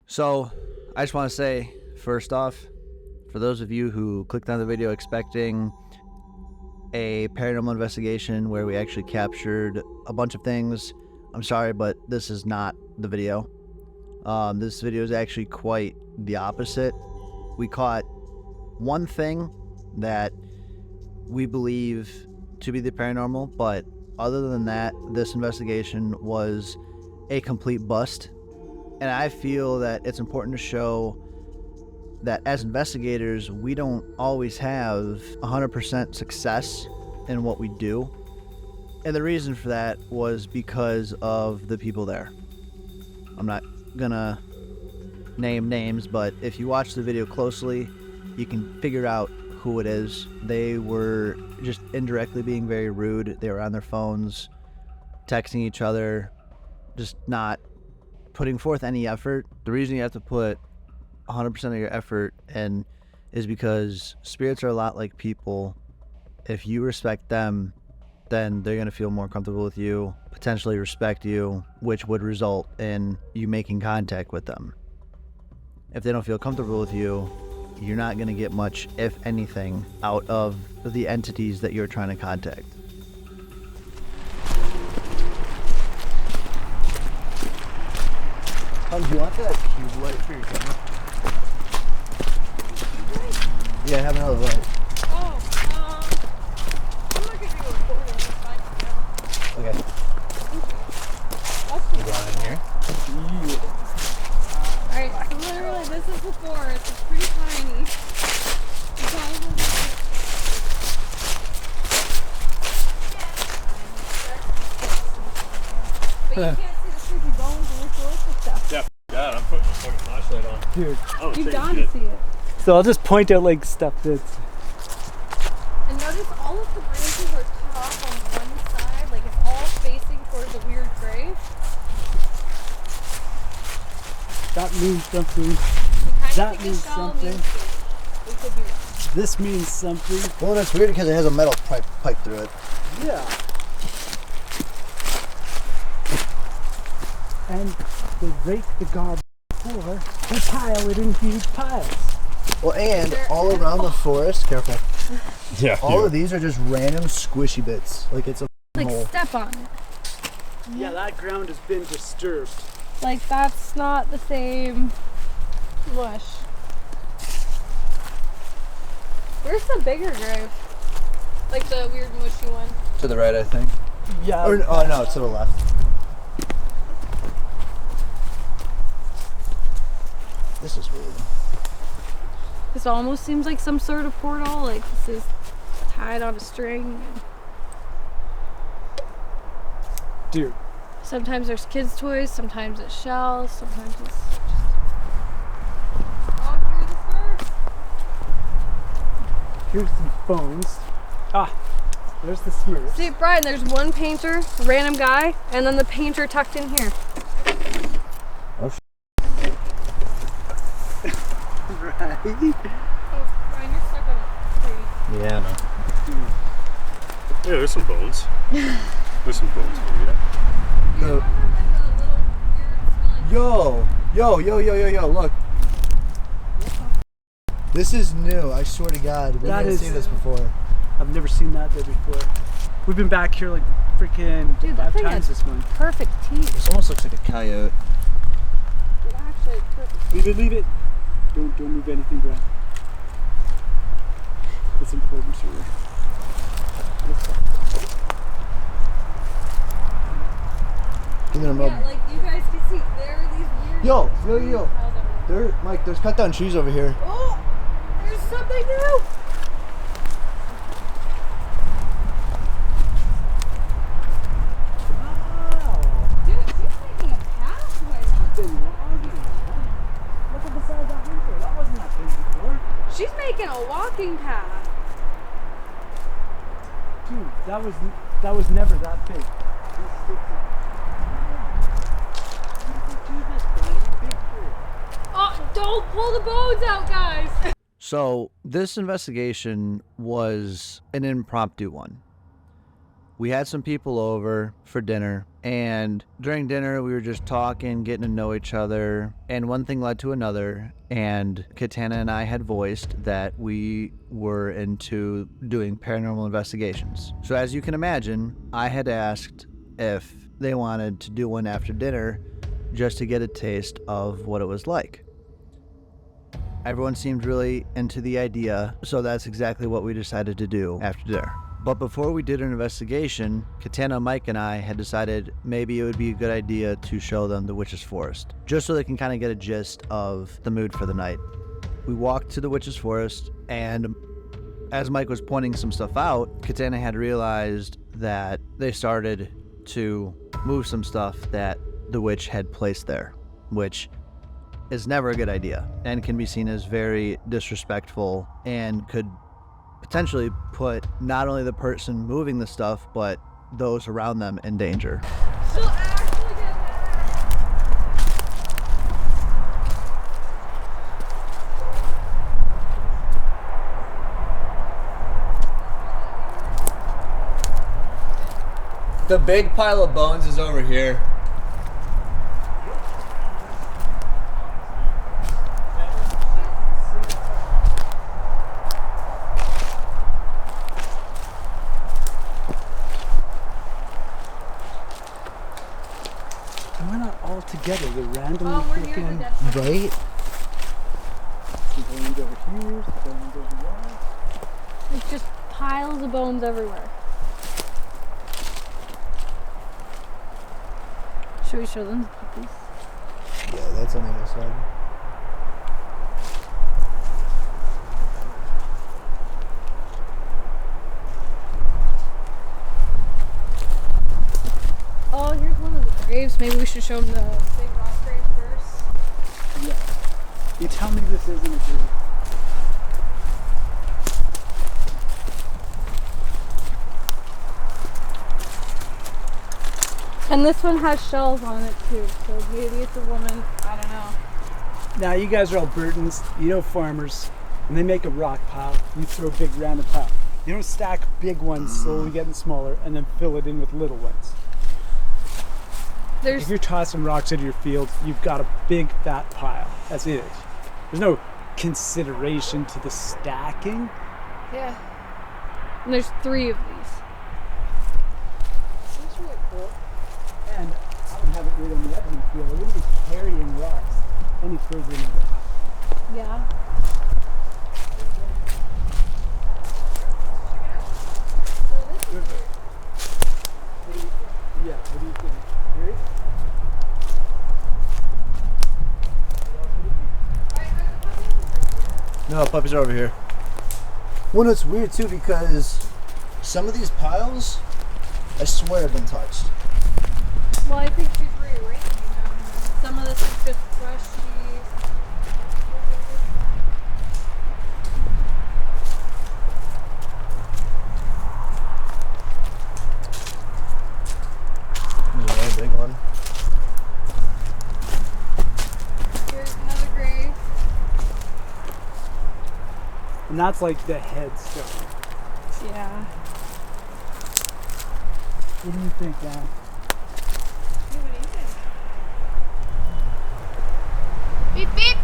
So, I just want to say, first off, for those of you who clicked on the video expecting a paranormal investigation where we actually captured a bunch of things, I'm sorry, but this is not the video. This video is actually quite the opposite. We caught one thing that we believe to be the paranormal, but other than that, this investigation was a complete bust. And I feel that it's important to show that as investigators, we don't always have 100% success in what we do. And the reason for that was because of the people there. I'm not gonna name names, but if you watch the video closely, you can figure out who it is. They were just indirectly being very rude. They were on their phones, texting each other, just not putting forth any effort. The reason you have to put 100% of your effort in is because spirits are a lot like people. If you respect them, then they're going to feel more comfortable with you, potentially respect you, which would result in you making contact with them. If they don't feel comfortable with you, you're not going to get much, if anything, out of the entities that you're trying to contact. Do you want that cube light for your camera? Yeah, I have another light. Oh, I'm not gonna do a photo. It's fine. Okay. You going in here? Yeah. Alright, so literally this is the forest. It's pretty tiny. But you can't see the freaky bones and the forest and stuff. Yeah, God, I'm putting a fucking flashlight on. Dude, You gotta see it. so I'll just point out like stuff that's... And notice all of the branches are cut off on one side, like it's all facing towards a weird grave. That means something. You kind That of think means a shell something. means it. We could be wrong. This means something. Well, that's weird because it has a metal pipe through it. Yeah. And they rake the garbage floor and pile it in huge piles. Well, and all around the forest, careful. Yeah. All of these are just random squishy bits. Like it's a Like hole. step on it. Yeah, that ground has been disturbed. Like that's not the same mush. Where's the bigger grave? Like the weird mushy one. To the right, I think. Yeah. Or, oh no, to the left. This is weird. This almost seems like some sort of portal. Like this is tied on a string. Dude, Sometimes there's kids' toys, sometimes it's shells, sometimes it's just... Oh, here's the first. here's some phones. Ah, there's the Smurfs. See, Brian, there's one painter, a random guy, and then the painter tucked in here. Right. Oh, Brian, you're stuck on a tree. Yeah, no. Yeah, there's some bones. There's some bones for you. You remember like the little weird smelling... Look. This is new, I swear to God. We That haven't is- seen this before. I've never seen that there before. We've been back here like freaking Dude, that 5 thing times has this month. perfect teeth. This almost looks like a coyote. It actually has perfect Leave it, leave it. Don't move anything, Brad. It's important to you. Give me a Yeah, moment. like you guys can see, there are these weird... Yo. piles everywhere. Mike, there's cut down trees over here. Oh! There's something new! Dude, she's making a pathway. Look at the size of that window. That wasn't that big before. She's making a walking path. Dude, that was never that big. Oh, don't pull the bones out, guys! So, this investigation was an impromptu one. We had some people over for dinner, and during dinner we were just talking, getting to know each other, and one thing led to another, and Katana and I had voiced that we were into doing paranormal investigations. So as you can imagine, I had asked if they wanted to do one after dinner just to get a taste of what it was like. Everyone seemed really into the idea, so that's exactly what we decided to do after dinner. But before we did an investigation, Katana, Mike, and I had decided maybe it would be a good idea to show them the Witch's Forest, just so they can kind of get a gist of the mood for the night. We walked to the Witch's Forest, and as Mike was pointing some stuff out, Katana had realized that they started to move some stuff that the witch had placed there, which is never a good idea and can be seen as very disrespectful and could potentially put not only the person moving the stuff, but those around them in danger. She'll actually get mad. The big pile of bones is over here. Why not all together? They're randomly Oh, we're near the freaking dead body. Right? some bones over here, some bones over there. There's just piles of bones everywhere. Should we show them the puppies? Yeah, that's on the other side. Oh, here's one of the graves. Maybe we should show them the big rock grave first. Yeah. You tell me this isn't a grave. And this one has shells on it too, so maybe it's a woman. I don't know. Now you guys are Albertans, you know farmers, and they make a rock pile. You throw a big random pile. You don't stack big ones, slowly getting smaller, and then fill it in with little ones. There's If you're tossing rocks into your field, you've got a big fat pile. That's it. There's no consideration to the stacking. yeah. And there's 3 of these. That's really cool. And I would have it right on the edge of the field. I wouldn't be carrying rocks any further into the house. Yeah. Yeah, what do you think? Gary? No, puppies are over here. Well, it's weird too because some of these piles, I swear, have been touched. Well, I think she's rearranging them. Some of this is just fresh cheese. There's another big one. Here's another grave. And that's like the headstone. Yeah. What do you think, Dan? Beep beep.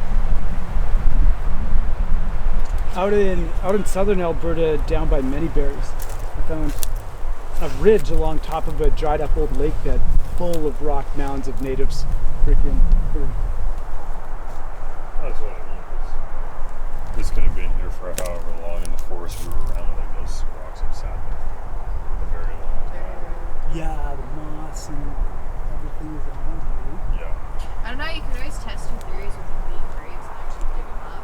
Out in southern Alberta, down by Manyberries, I found a ridge along top of a dried up old lake bed full of rock mounds of natives freaking food. That's what I mean. This could have been here for however long in the forest we were around. Like those rocks have sat there for a very long time. Yeah, the moss and everything is around here. Yeah. I don't know, you could always test your theories with them being graves and actually dig them up.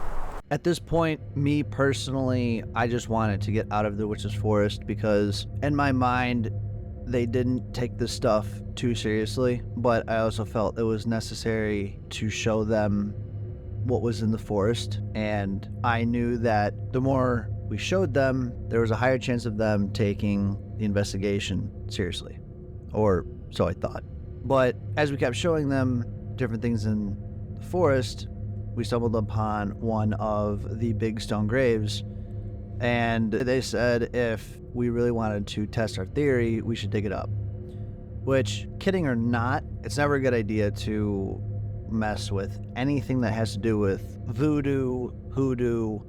At this point, me personally, I just wanted to get out of the Witch's Forest because in my mind, they didn't take this stuff too seriously, but I also felt it was necessary to show them what was in the forest. And I knew that the more we showed them, there was a higher chance of them taking the investigation seriously. Or so I thought. But as we kept showing them different things in the forest, we stumbled upon one of the big stone graves, and they said if we really wanted to test our theory, we should dig it up. Which, kidding or not, it's never a good idea to mess with anything that has to do with voodoo, hoodoo,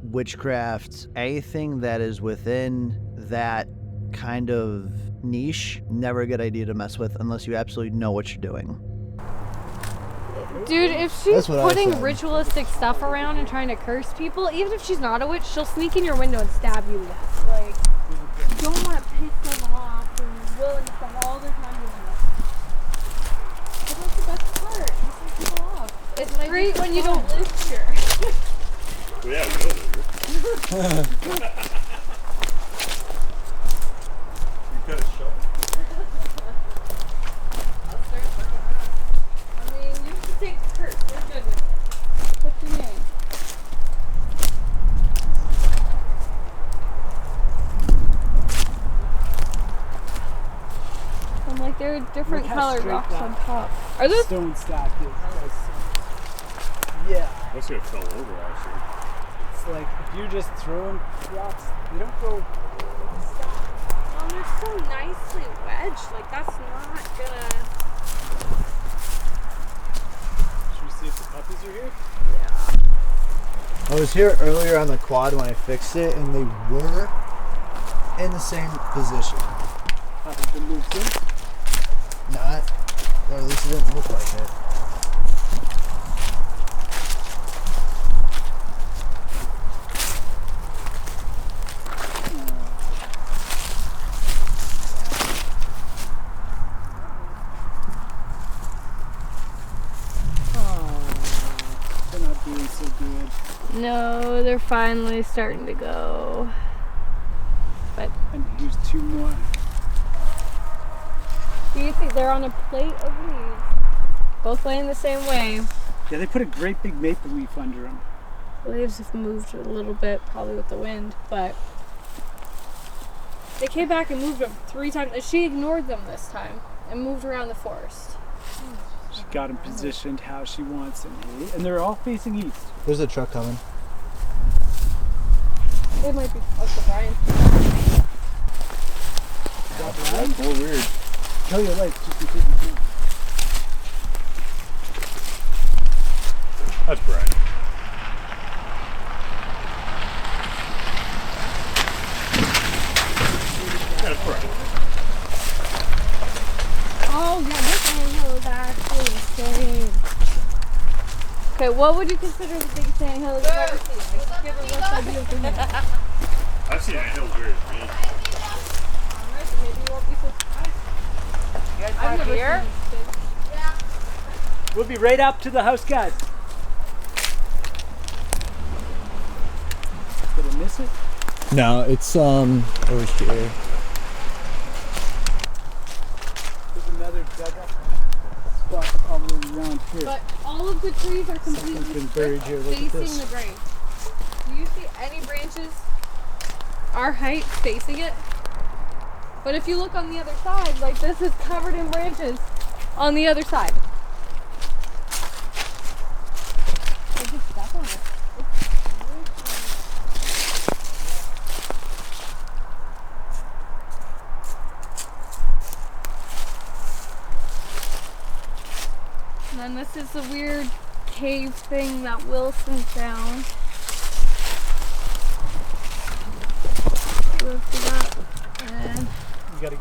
witchcraft, anything that is within that kind of niche. Never a good idea to mess with unless you absolutely know what you're doing. Dude, if she's That's what I putting said. ritualistic stuff around and trying to curse people, even if she's not a witch, she'll sneak in your window and stab you to death. Like, you don't want to piss them off and willing to spend all their time doing that. But that's the best part. You piss people off. It's great when you don't live here. Well, yeah, we know that. You could have shown. I'll start working on it. I mean, you can take the curse. We're good with it. What's your name? I'm like, there are different Look how colored straight rocks that on top. Are those? Stone stack is. Yeah. Must have fell over actually. It's like if you're just throwing rocks, they don't go. Well, they're so nicely wedged. Like, that's not gonna. Should we see if the puppies are here? I was here earlier on the quad when I fixed it, and they were in the same position. Haven't been moved in. Not, or at least it didn't look like it. Oh, they're not doing so good. No, they're finally starting to go. But And here's two more. do you think they're on a plate of leaves? Both laying the same way. Yeah, they put a great big maple leaf under them. The leaves have moved a little bit, probably with the wind, but they came back and moved them 3 times. She ignored them this time and moved around the forest. She got them positioned how she wants them, and they're all facing east. There's a truck coming. It might be Uncle Brian. Oh, weird. Kill your lights just in case you can. That's Brian. Yeah, that's Brian. Oh, yeah, this anthill is actually insane. Okay, what would you consider the biggest anthill you've ever seen? Like, just give a rough idea of the height. I've seen anthills very big. Alright, maybe you won't be so surprised. You guys I've want never a beer? seen this big. We'll be right up to the house, guys. Did I miss it? No, it's over here. There's another dug up spot all the way around here. But all of the trees are completely Something's been buried stripped here. Look at facing this. the grave. Do you see any branches our height facing it? But if you look on the other side, like this is covered in branches on the other side. I just step on it. And then this is the weird cave thing that Wilson found. We'll see that. And You gotta.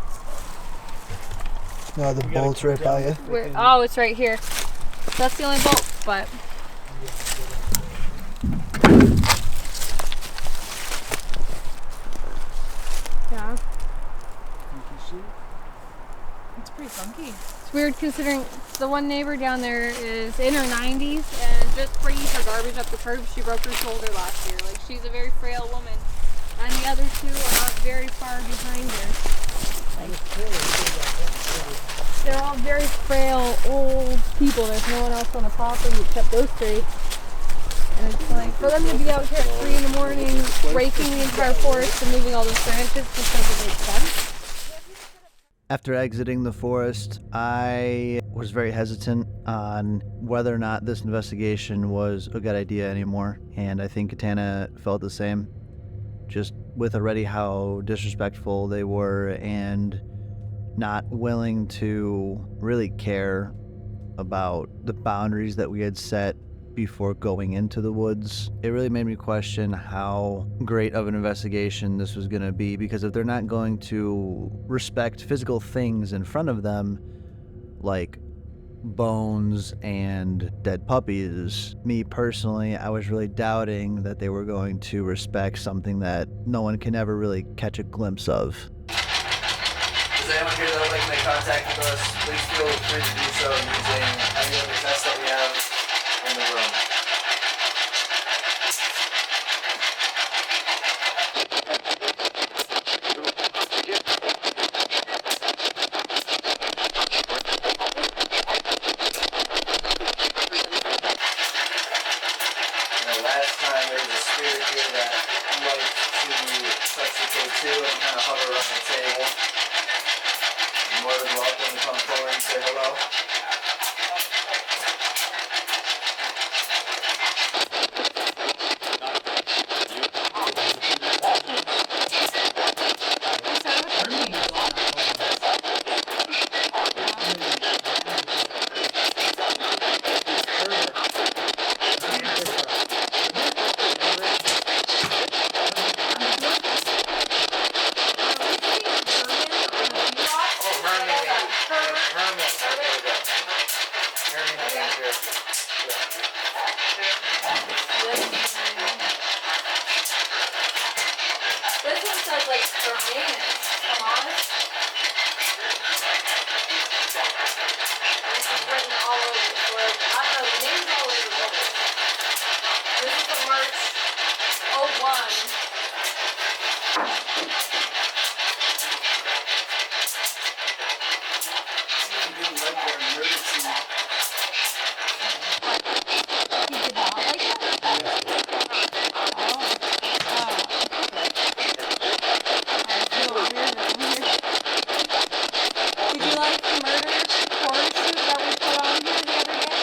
No, the you gotta bolt's come right by down you. where, freaking- oh, it's right here. That's the only bolt, but yeah. It's pretty funky. It's weird considering the one neighbor down there is in her 90s and just bringing her garbage up the curb. She broke her shoulder last year. Like, she's a very frail woman. And the other two are not very far behind her. They're all very frail, old people. There's no one else on the property except those three. And it's like, for them to be out here at 3 in the morning, raking the entire forest and moving all those branches just doesn't make sense. After exiting the forest, I was very hesitant on whether or not this investigation was a good idea anymore, and I think Katana felt the same. just with already how disrespectful they were and not willing to really care about the boundaries that we had set before going into the woods. It really made me question how great of an investigation this was going to be, because if they're not going to respect physical things in front of them, like bones and dead puppies, me personally, I was really doubting that they were going to respect something that no one can ever really catch a glimpse of. Is there anyone here that would like to make contact with us? Please feel free to do so using any of the tests that we have in the room. Last time there was a spirit here that liked to touch the K2 and kind of hover around the table. You're more than welcome to come forward and say hello. This one says like Hermanus. Come on. This is written all over the board. I don't know, the name's all over the board. This is from March 01. He did not like it? Did you like the murder horror shoot that we put on here the other day?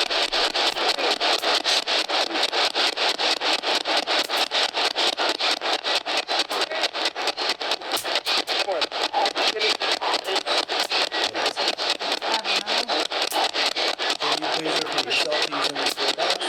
Can you please repeat yourself using this wheelbox?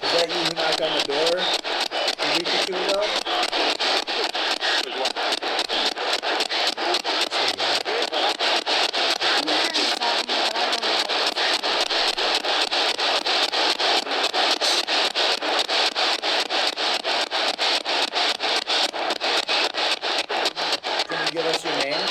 Is that you who knocked on the door a week or two ago? Can you give us your name?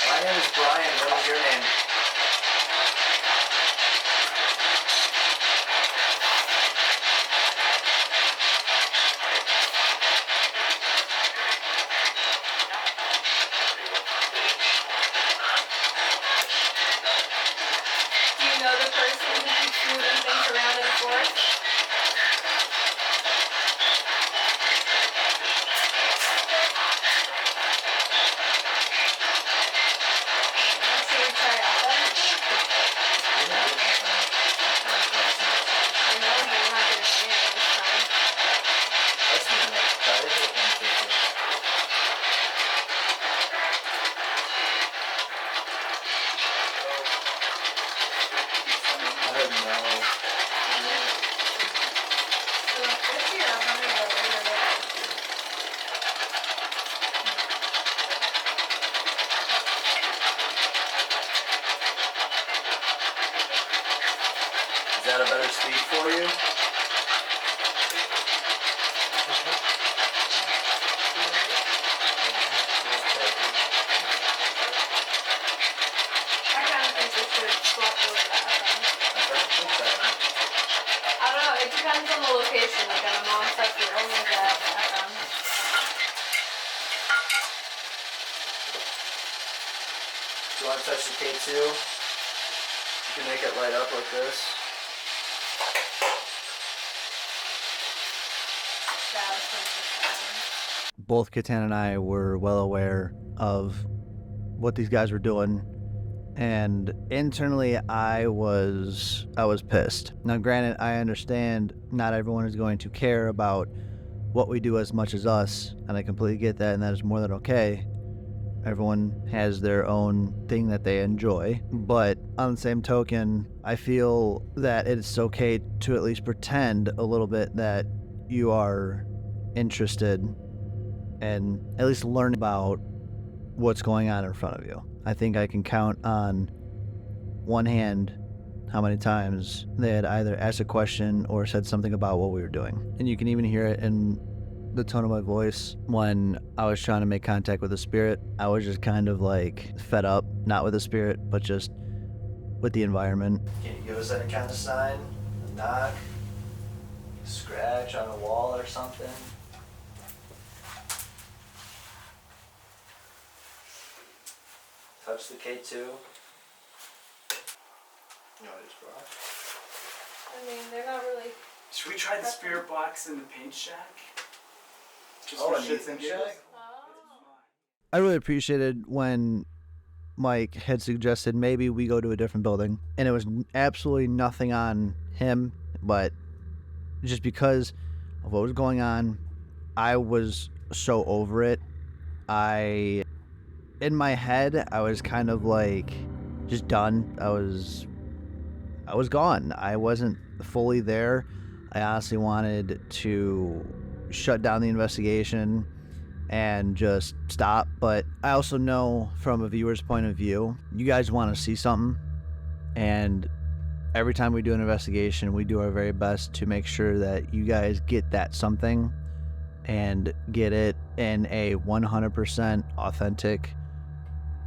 My name is Brian. What is your name? Do you know the person who keeps moving things around and forth? Should we try out then? I know, but we're not gonna win this time. Let's do that. Try to hit 150. I don't know. So 50 or 100 or whatever. Is that a better speed for you? depends on the location. Like on my mom's side, we're only at FM. Do you want to touch the K2? You can make it light up like this. Yeah, that's pretty good. Both Katan and I were well aware of what these guys were doing, and internally I was pissed. Now granted, I understand not everyone is going to care about what we do as much as us, and I completely get that, and that is more than okay. Everyone has their own thing that they enjoy, but on the same token, I feel that it's okay to at least pretend a little bit that you are interested and at least learn about what's going on in front of you. I think I can count on one hand how many times they had either asked a question or said something about what we were doing. And you can even hear it in the tone of my voice when I was trying to make contact with the spirit. I was just kind of like fed up, not with the spirit, but just with the environment. Can you give us any kind of sign? A knock? A scratch on a wall or something? Touch the K2. You know what it's brought? I mean, they're not really. Should we try the spirit box in the paint shack? Just Oh, for and shits Nathan and giggles? shack? I really appreciated when Mike had suggested maybe we go to a different building, and it was absolutely nothing on him, but just because of what was going on, I was so over it. In my head, I was kind of like just done. I was gone. I wasn't fully there. I honestly wanted to shut down the investigation and just stop, but I also know from a viewer's point of view, you guys want to see something, and every time we do an investigation, we do our very best to make sure that you guys get that something and get it in a 100% authentic,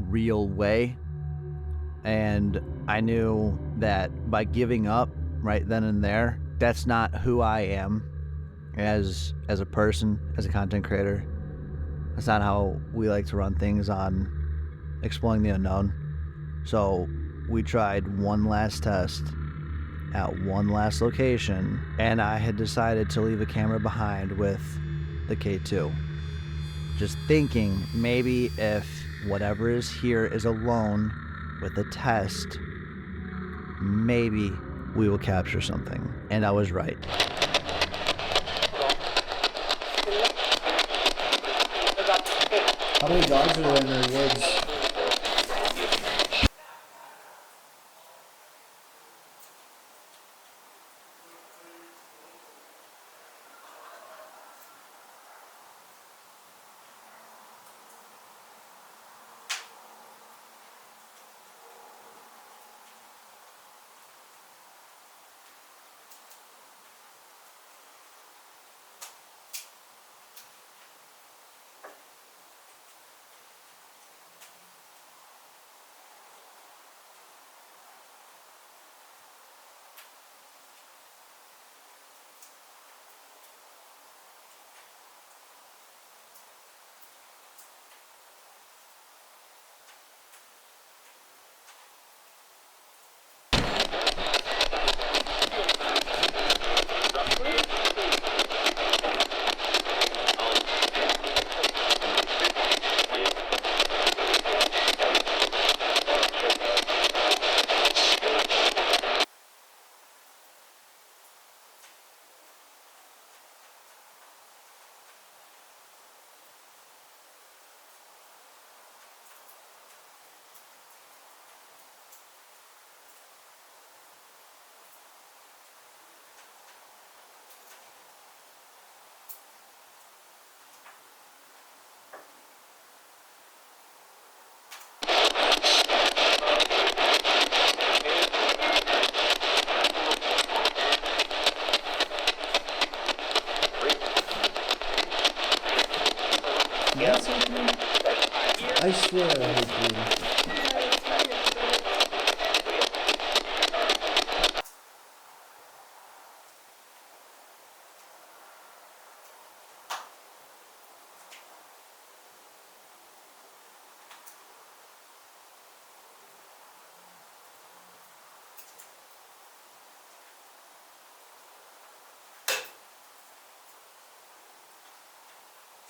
real way. And I knew that by giving up right then and there, that's not who I am as a person, as a content creator. That's not how we like to run things on Exploring the Unknown. So we tried one last test at one last location, and I had decided to leave a camera behind with the K2. Just thinking maybe if whatever is here is alone with the test, maybe we will capture something. And I was right. How many dogs are there in the woods? I swear I hate you.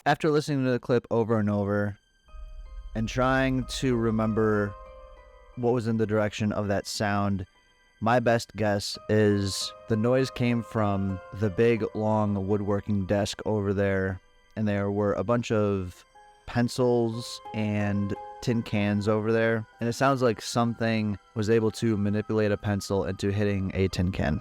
After listening to the clip over and over and trying to remember what was in the direction of that sound, my best guess is the noise came from the big, long woodworking desk over there, and there were a bunch of pencils and tin cans over there, and it sounds like something was able to manipulate a pencil into hitting a tin can.